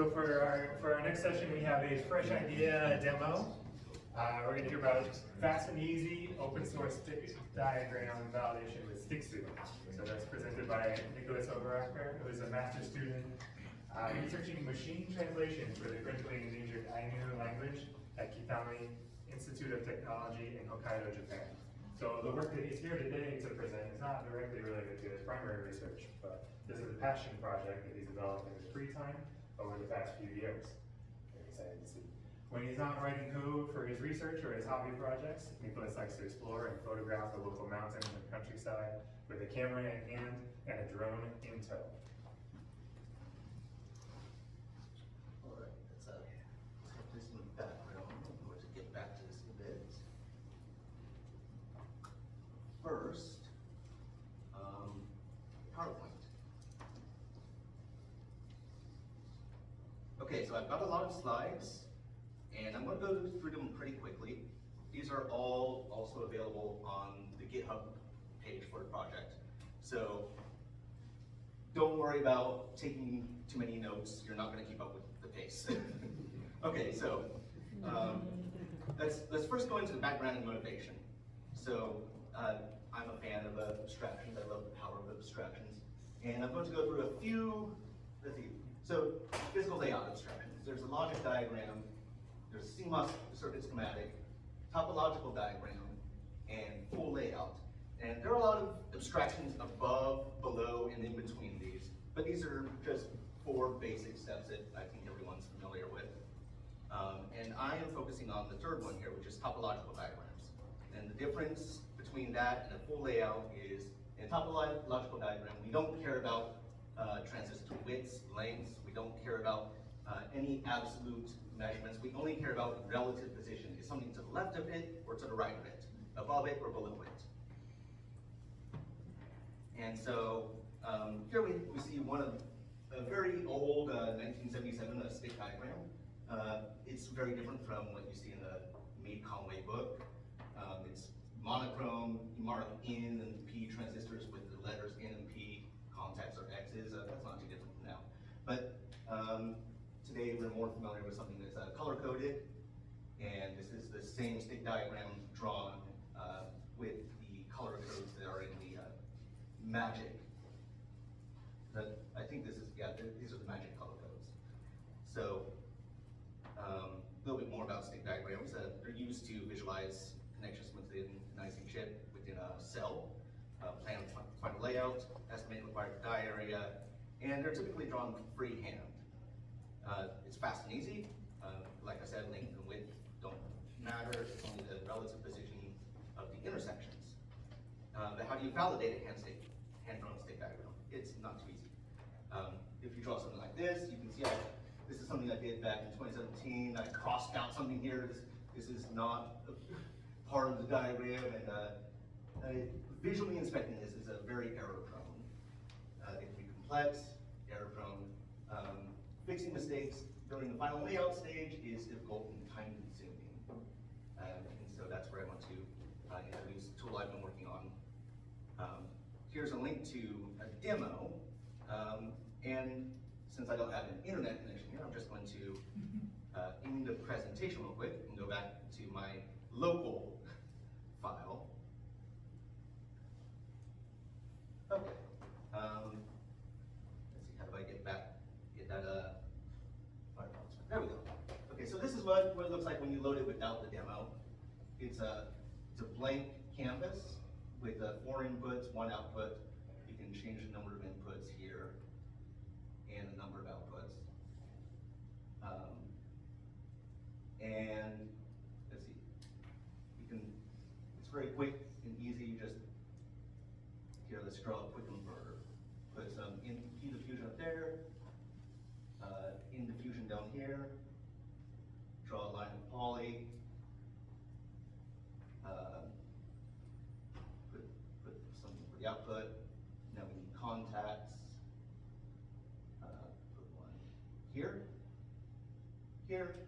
So for our next session, we have a fresh idea demo. We're going to hear about fast and easy open source stick diagram validation with Stixu. So that's presented by Overacker, who is a master's student researching machine translation for the critically endangered Ainu language at Kitami Institute of Technology in Hokkaido, Japan. So the work that he's here today to present is not directly related to his primary research, but this is a passion project that he's developed in his free time over the past few years. Very excited to see. When he's not writing code for his research or his hobby projects, Nicholas likes to explore and photograph the local mountains and countryside with a camera in hand and a drone in tow. All right, let's have this in the background. I'm going to get back to this a bit. First, PowerPoint. Okay, so I've got a lot of slides, and I'm going to go through them pretty quickly. These are all also available on the GitHub page for the project. So don't worry about taking too many notes. You're not going to keep up with the pace. Okay, so let's first go into the background and motivation. So I'm a fan of abstractions. I love the power of abstractions. And I'm going to go through a few, let's see. So physical layout abstractions. There's a logic diagram, there's a CMOS circuit schematic, topological diagram, and full layout. And there are a lot of abstractions above, below, and in between these. But these are just 4 basic steps that I think everyone's familiar with. And I am focusing on the third one here, which is topological diagrams. And the difference between that and a full layout is, in a topological diagram, we don't care about transistor widths, lengths, we don't care about any absolute measurements, we only care about relative position. Is something to the left of it or to the right of it, above it or below it? And so here we see one of a very old 1977 stick diagram. It's very different from what you see in the Meade-Conway book. It's monochrome, you mark N and P transistors with the letters N and P, contacts are X's. That's not too different from now. But today we're more familiar with something that's color-coded, and this is the same stick diagram drawn with the color codes that are in the magic. I think this is, yeah, these are the magic color codes. So a little bit more about stick diagrams. They're used to visualize connections within an ASYNC chip, within a cell, plan final layout, estimate required die area, and they're typically drawn freehand. It's fast and easy. Like I said, length and width don't matter. It's only the relative position of the intersections. But how do you validate a hand-drawn stick diagram? It's not too easy. If you draw something like this, you can see this is something I did back in 2017. I crossed out something here. This is not part of the diagram, and visually inspecting this is a very error-prone. It can be complex, error-prone. Fixing mistakes during the final layout stage is difficult and time-consuming. And so that's where I want to introduce a tool I've been working on. Here's a link to a demo. And since I don't have an internet connection here, I'm just going to end the presentation real quick and go back to my local file. Okay. Let's see, how do I get that Firefox? There we go. Okay, so this is what it looks like when you load it without the demo. It's a blank canvas with 4 inputs, 1 output. You can change the number of inputs here and the number of outputs. And let's see, it's very quick and easy. You just, here, let's draw a quick converter. Put some key diffusion up there, in diffusion down here, draw a line of poly, put something for the output. Now we need contacts. Put one here,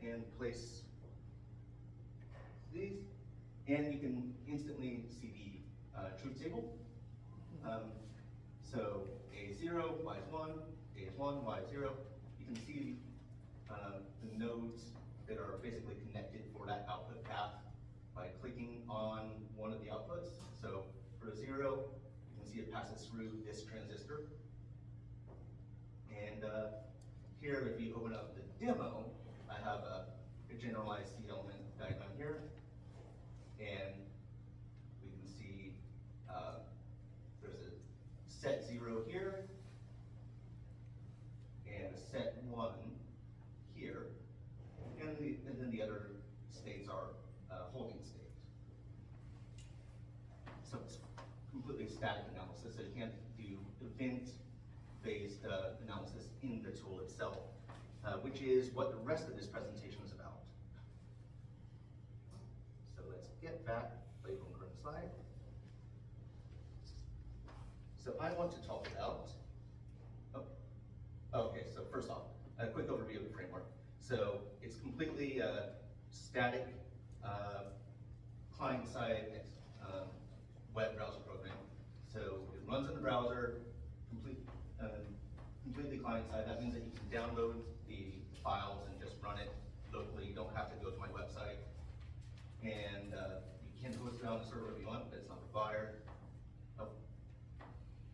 and place these. And you can instantly see the truth table. So A is 0, Y is 1, A is 1, Y is 0. You can see the nodes that are basically connected for that output path by clicking on one of the outputs. So for a 0, you can see it passes through this transistor. And here, if you open up the demo, I have a generalized seed element diagram here. And we can see there's a set 0 here, and a set 1 here, and then the other states are holding states. So it's completely static analysis, so you can't do event-based analysis in the tool itself, which is what the rest of this presentation is about. So let's get back away from the current slide. So I want to talk about, okay, so first off, a quick overview of the framework. So it's completely static client-side web browser program. So it runs in the browser, completely client-side. That means that you can download the files and just run it locally. You don't have to go to my website. And you can host it on the server if you want, but it's not required. Oh.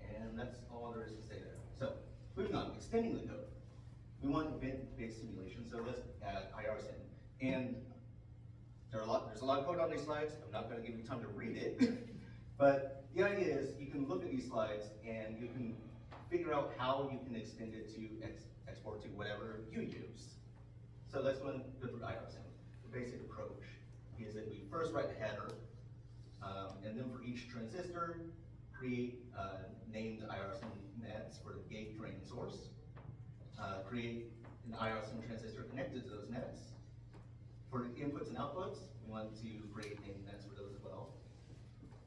And that's all there is to say there. So moving on, extending the code. We want event-based simulation, so let's add ASYNC. And there's a lot of code on these slides. I'm not going to give you time to read it. But the idea is you can look at these slides and you can figure out how you can extend it to export to whatever you use. So let's go through ASYNC. The basic approach is that we first write the header, and then for each transistor, create named ASYNC nets for the gate drain source. Create an ASYNC transistor connected to those nets. For the inputs and outputs, we want to create named nets for those as well.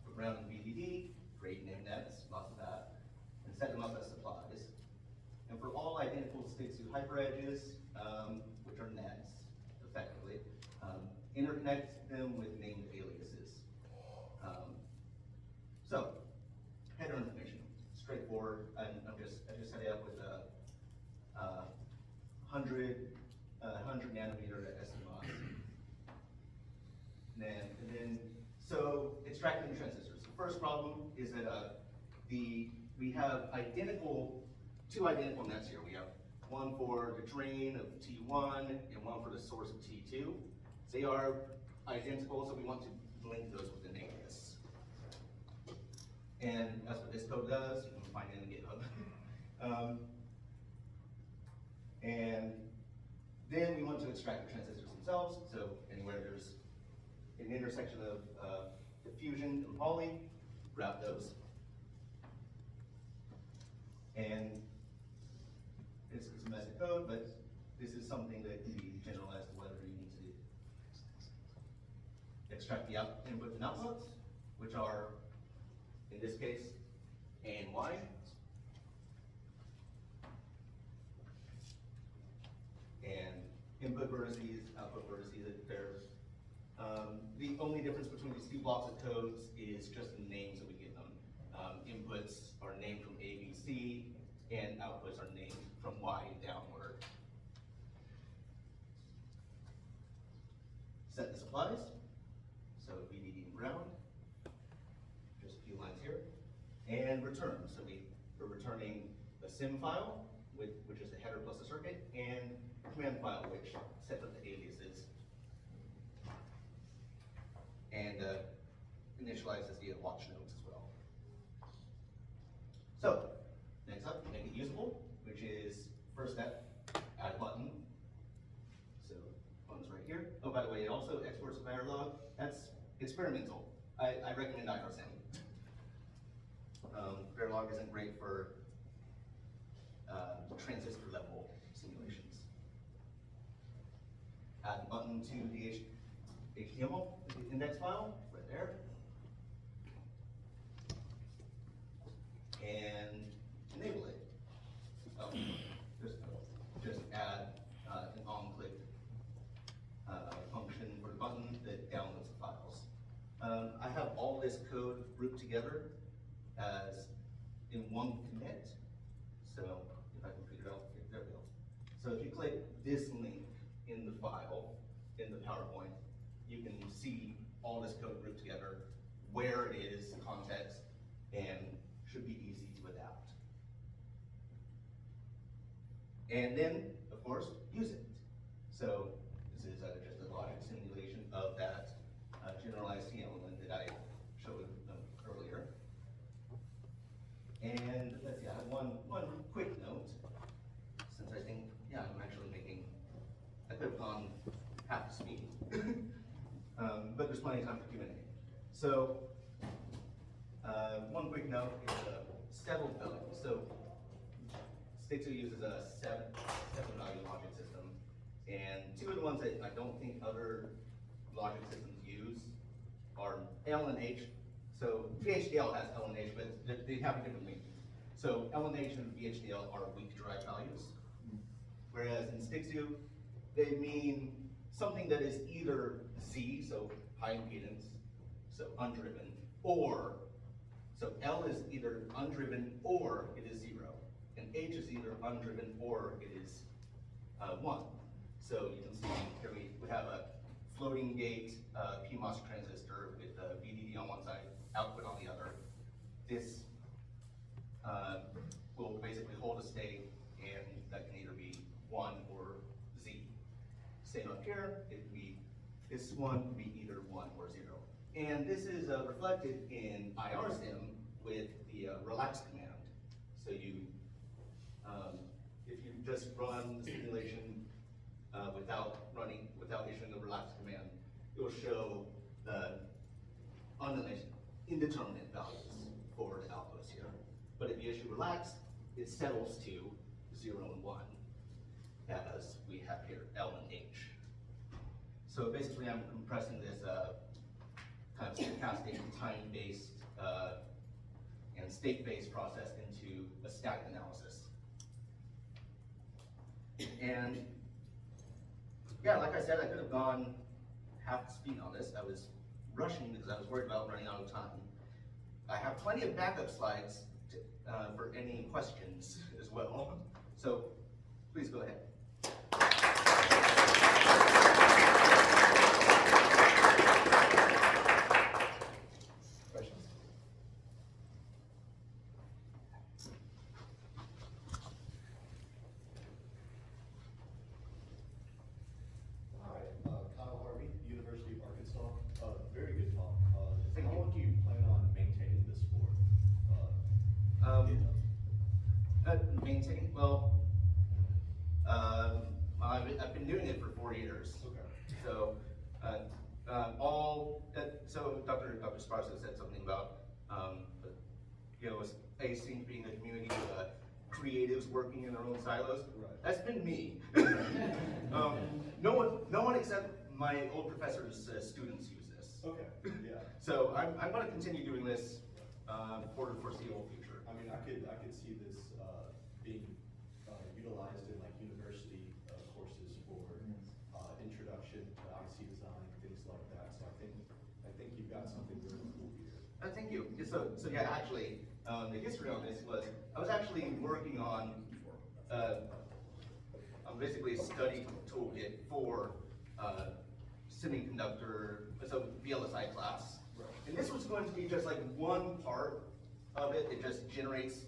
For ground and VDD, create named nets, lots of that, and set them up as supplies. And for all identical Stixu hyperedges, which are nets, effectively, interconnect them with named aliases. So, header information, straightforward. I just set it up with a 100 nanometer SMOS. And then, so extracting the transistors. The first problem is that we have two identical nets here. We have one for the drain of T1 and one for the source of T2. They are identical, so we want to link those with an alias. And that's what this code does. You can find it in GitHub. And then we want to extract the transistors themselves. So anywhere there's an intersection of diffusion and poly, grab those. And it's a messy code, but this is something that can be generalized to whatever you need to do. Extract the inputs and outputs, which are, in this case, A and Y. And input vertices, output vertices, the only difference between these two blocks of codes is just the names that we give them. Inputs are named from A, B, C, and outputs are named from Y downward. Set the supplies, so VDD and ground, just a few lines here, and return. So we're returning a sim file, which is the header plus the circuit, and command file, which sets up the aliases and initializes the watch nodes as well. So, next up, make it usable, which is first step, add a button. So, button's right here. Oh, by the way, it also exports a Verilog. That's experimental. I recommend ASYNC. Verilog isn't great for transistor level simulations. Add the button to the HTML index file, right there. And enable it. Oh, just add an on-click function for the button that downloads the files. I have all this code grouped together as in one commit. So if I can figure it out, there we go. So if you click this link in the file, in the PowerPoint, you can see all this code grouped together, where it is, context, and should be easy to adapt. And then, of course, use it. So this is just a logic simulation of that generalized C element that I showed earlier. And let's see, I have one quick note, since I think, yeah, I'm actually I could have gone half the speed. But there's plenty of time for Q&A. So, one quick note is settled value. So, Stixu uses a seven value logic system, and two of the ones that I don't think other logic systems use are L and H. So VHDL has L and H, but they have a different meaning. So L and H and VHDL are weak derived values, whereas in Stixu, they mean something that is either Z, so high impedance, so undriven, or, so L is either undriven or it is 0, and H is either undriven or it is 1. So you can see here we have a floating gate PMOS transistor with VDD on one side, output on the other. This will basically hold a state, and that can either be 1 or Z. Same up here, it can be, this one can be either 1 or 0. And this is reflected in IRSIM with the relax command. So you, if you just run the simulation without issuing the relax command, it will show the indeterminate values for the outputs here. But if you issue relax, it settles to 0 and 1, as we have here, L and H. So basically I'm compressing this kind of stochastic, time-based, and state-based process into a static analysis. And yeah, like I said, I could have gone half the speed on this. I was rushing because I was worried about running out of time. I have plenty of backup slides for any questions as well. So please go ahead. Questions? Hi, Kyle Harvey, University of Arkansas. Very good talk. Thank How you. long do you plan on maintaining this for? Maintaining, well, I've been doing it for 4 years. Okay. So, so Dr. Sparso said something about, ASYNC being a community of creatives working in their own silos. Right. That's been me. No one except my old professor's students use this. Okay, yeah. So I'm going to continue doing this for the foreseeable future. I mean, I could see this being utilized in like university courses for introduction to IC design, things like that. So I think you've got something really cool here. Thank you. So yeah, actually, the history on this was, I was actually working on basically a study toolkit for semiconductor, so VLSI class. Right. And this was going to be just like one part of it. It just generates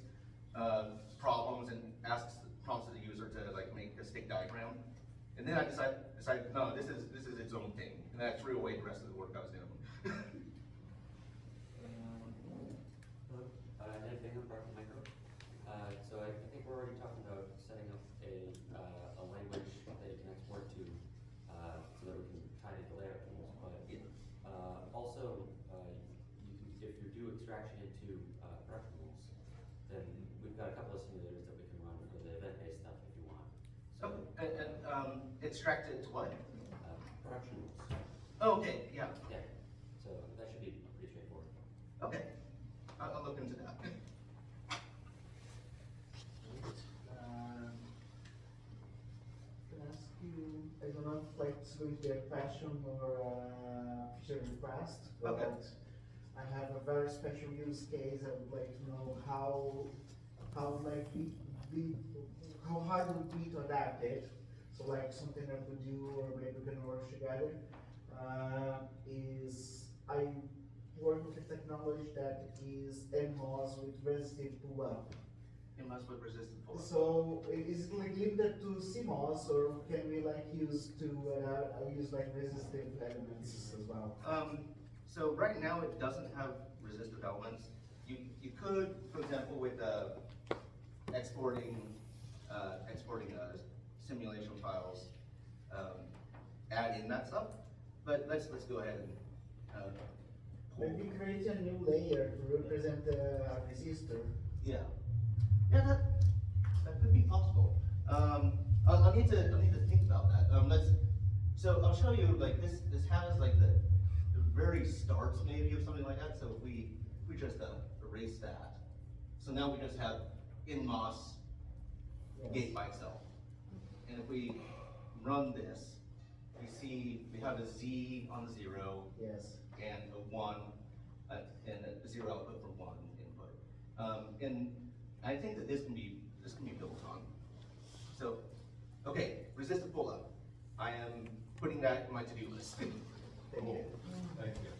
problems and prompts the user to like make a stick diagram. And then I decided no, this is its own thing, and I threw away the rest of the work I was doing. Ned Bingham, Barton Micro. So I think we're already talking about setting up a language that you can export to, so that we can tie the layout tools. But also, if you do extraction into production rules, then we've got a couple of simulators that we can run for the event-based stuff if you want. So Extract it to what? production rules. Oh, okay, yeah. Yeah. So that should be pretty straightforward. Okay, I'll look into that. Can I ask you, I don't know if like it's going to be a question or a feature request, but Okay. I have a very special use case. I would like to know how like how hard it would be to adapt it. So like something that we do, or maybe we can work together, is I work with a technology that is NMOS with resistive pull-up. It must be resistant pull-up. So is it like limited to CMOS, or can we like use like resistive elements as well? So right now it doesn't have resistive elements. You could, for example, with exporting simulation files, add in that stuff. But let's go ahead and Maybe create a new layer to represent a resistor. yeah, that could be possible. I'll need to think about that. So I'll show you like this has like the very starts maybe of something like that. So if we just erase that, so now we just have NMOS gate by itself. And if we run this, we see we have a Z on the 0. Yes. And a 1, and a 0 output for 1 input. And I think that this can be built on. So, okay, resistive pull-up. I am putting that in my to-do list. Thank you. Thank you.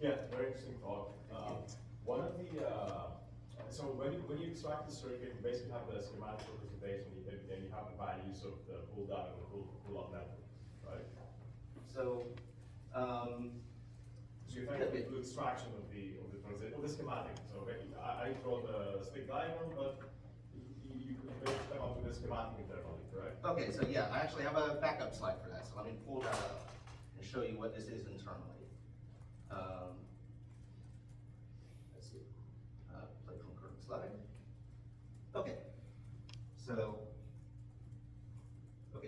Yeah, very interesting talk. One of the, so when you extract the circuit, you basically have the schematic representation, and you have the values of the pull down and the pull up network, right? So, So you effectively do extraction of the schematic. So I draw the stick diagram, but you basically come up with the schematic internally, correct? okay, so yeah, I actually have a backup slide for that. So let me pull that up and show you what this is internally. Let's see, play from current slide. Okay,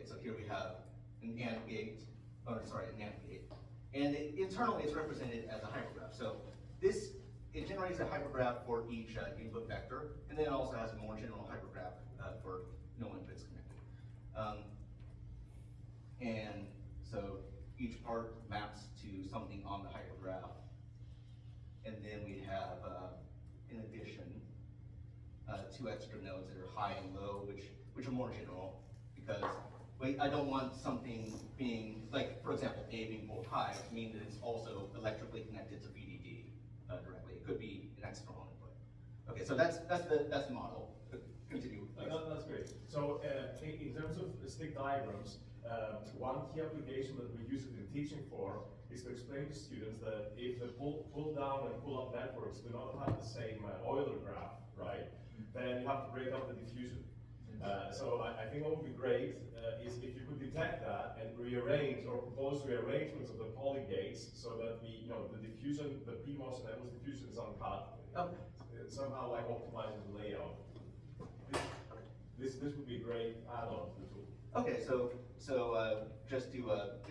so here we have an AND gate, or sorry, an AND gate. And internally it's represented as a hypergraph. So it generates a hypergraph for each input vector, and then it also has a more general hypergraph for no inputs connected. And so each part maps to something on the hypergraph. And then we have, in addition, 2 extra nodes that are high and low, which are more general, because I don't want something being, like, for example, A being pulled high, mean that it's also electrically connected to VDD directly. It could be an external input. Okay, so that's the model. Continue. That's great. So in terms of stick diagrams, one key application that we use it in teaching for is to explain to students that if the pull down and pull up networks do not have the same Euler graph, right, then you have to break up the diffusion. So I think what would be great is if you could detect that and rearrange or propose rearrangements of the poly gates so that the diffusion, the PMOS and NMOS diffusion is uncut. Okay. Somehow like optimizes the layout. This would be a great add-on to the tool. Okay, so just to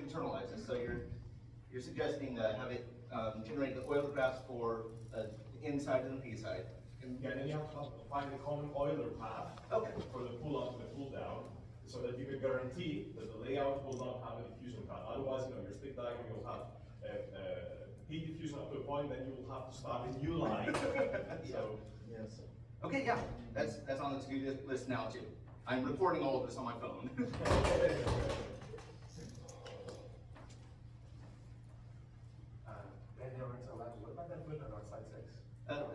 internalize this, so you're suggesting have it generate the Euler graphs for the inside and the P side. Yeah, then you have to find a common Euler path Okay. for the pull up and the pull down, so that you can guarantee that the layout will not have a diffusion path. Otherwise, your stick diagram will have P diffusion up to a point, then you will have to start a new line. So Yes. Okay, yeah, that's on the to-do list now too. I'm recording all of this on my phone. What about that footnote on slide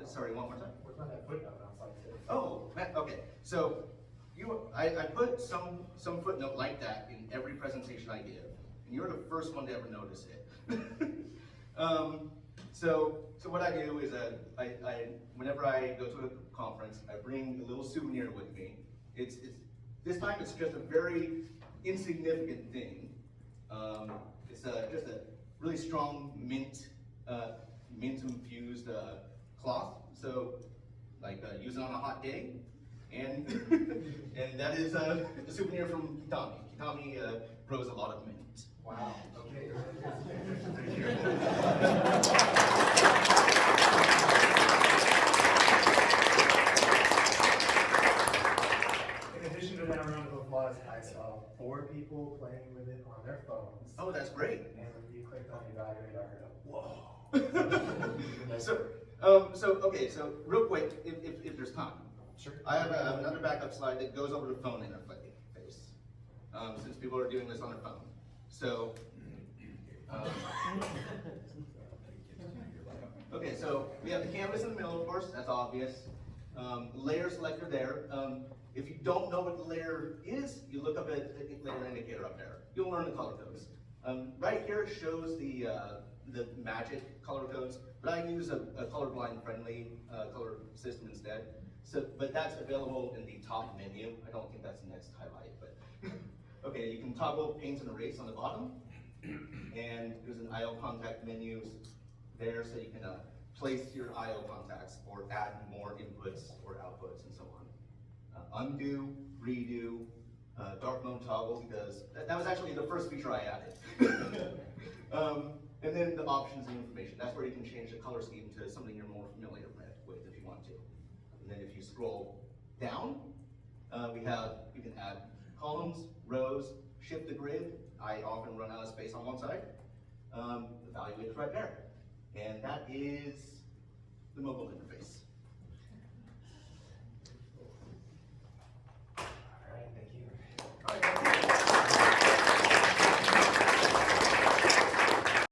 6? Sorry, one more time. What about that footnote on slide 6? Oh, okay. So I put some footnote like that in every presentation I give, and you're the first one to ever notice it. So what I do is whenever I go to a conference, I bring a little souvenir with me. It's this time it's just a very insignificant thing. It's just a really strong mint infused cloth. So like use it on a hot day, and and that is a souvenir from Kitami. Kitami grows a lot of mint. Wow. Okay. In addition to that round of applause, I saw 4 people playing with it on their phones. Oh, that's great. And when you clicked on evaluate, I heard a whoa. So So real quick, if there's time. Sure. I have another backup slide that goes over the phone interface, since people are doing this on their phone. So, okay, so we have the canvas in the middle, of course, that's obvious. Layer selector there. If you don't know what the layer is, you look up at the layer indicator up there. You'll learn the color codes. Right here it shows the magic color codes, but I use a colorblind friendly color system instead. So, but that's available in the top menu. I don't think that's the next highlight, but okay, you can toggle paint and erase on the bottom, and there's an IO contact menu there, so you can place your IO contacts or add more inputs or outputs and so on. Undo, redo, dark mode toggle, because that was actually the first feature I added. And then the options and information. That's where you can change the color scheme to something you're more familiar with if you want to. And then if you scroll down, you can add columns, rows, shift the grid. I often run out of space on one side. The evaluator's right there. And that is the mobile interface.